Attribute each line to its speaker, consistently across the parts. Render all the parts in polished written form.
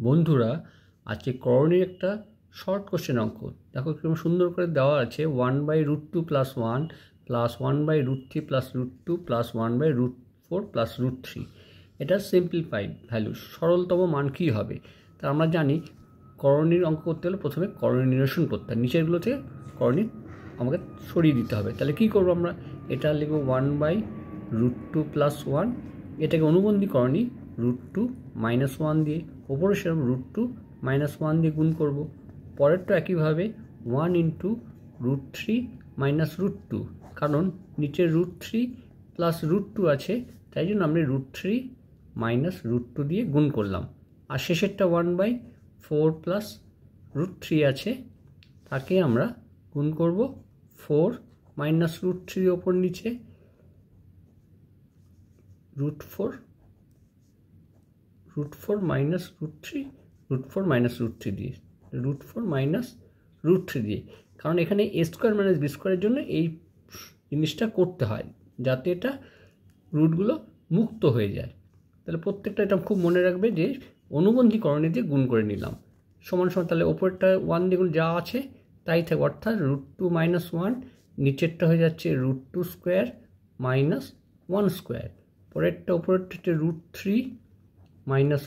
Speaker 1: বন্ধুরা আজকে করণীর একটা শর্ট কোশ্চেন অঙ্ক দেখো কিরকম সুন্দর করে দেওয়া আছে 1/√2 + 1 + 1/√3 + √2 + 1/√4 + √3 এটা সিম্পলিফাইড ভ্যালু সরলতম মান কী হবে। তা আমরা জানি করণীর অঙ্ক করতে হলে প্রথমে করণী নিরসন করতে হয়, নিচেরগুলোতে করণী আমাকে সরিয়ে দিতে হবে। তাহলে কী করবো আমরা, এটা লিখব 1/√2 + 1, এটাকে অনুবন্ধী করণী √2 - 1 দিয়ে, ওপরে সেরকম √2 - 1 দিয়ে গুণ করব। পরেরটা একইভাবে 1 × √3 - √2, কারণ নিচে √3 + √2 আছে, তাই জন্য আমরা √3 - √2 দিয়ে গুণ করলাম। আর শেষেরটা 1/4 + √3 আছে, তাকে আমরা গুণ করব 4 - √3 ওপর নিচে √4 - √3 √4 - √3 দিয়ে, √4 - √3 দিয়ে, কারণ এখানে a² - b² জন্য এই জিনিসটা করতে হয় যাতে এটা রুটগুলো মুক্ত হয়ে যায়। তাহলে প্রত্যেকটা এটা খুব মনে রাখবে যে অনুবন্ধী করণী দিয়ে গুণ করে নিলাম সমান সমান, তাহলে ওপরটা 1 দিয়ে গুণ যা আছে তাই থাকবে, অর্থাৎ √2 - 1, নিচেরটা হয়ে যাচ্ছে √2² - 1², পরেরটা ওপরেরটা হচ্ছে √3 -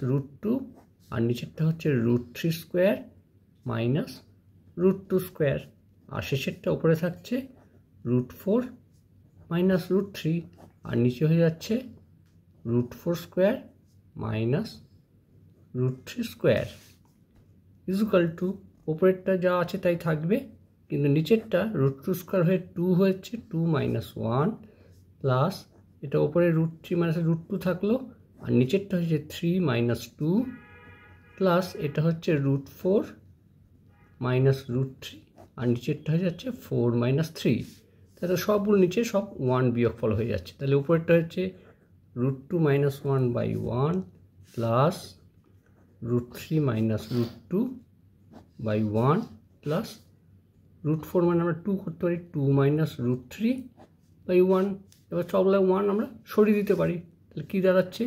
Speaker 1: √2, আর নিচেরটা হচ্ছে √3² - √2², আর শেষেরটা উপরে থাকছে √4 - √3, আর নিচে হয়ে যাচ্ছে √4² - √3² = উপরেরটা যা আছে তাই থাকবে, কিন্তু নিচেরটা √2² হয়ে 2 হয়েছে, 2 - 1 প্লাস এটা ওপরে √3 - √2 থাকলো, আর নিচেরটা হচ্ছে 3 - 2 প্লাস এটা হচ্ছে √4 - √3, আর নিচেরটা হয়ে যাচ্ছে 4 - 3। তাহলে সবগুলো নিচে সব 1 বিয়োগফল হয়ে যাচ্ছে। তাহলে উপরেরটা হচ্ছে √2 - 1/1 প্লাস √3 - √2/1 প্লাস √4 মানে আমরা 2 করতে পারি, 2 - √3/1। এবার সবগুলো 1 আমরা সরিয়ে দিতে পারি, তাহলে কী দাঁড়াচ্ছে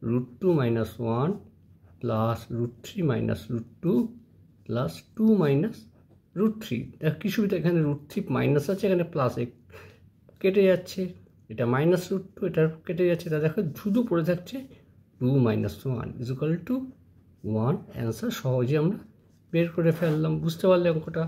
Speaker 1: √2 - 1 প্লাস √3 - √2 প্লাস 2 - √3। দেখো কী সুবিধা, এখানে √3 মাইনাস আছে, এখানে প্লাস কেটে যাচ্ছে, এটা -√2 এটা কেটে যাচ্ছে, তা দেখো শুধু পড়ে থাকছে 2 - 1 = 1। অ্যান্সার সহজে আমরা বের করে ফেললাম। বুঝতে পারলে অঙ্কটা?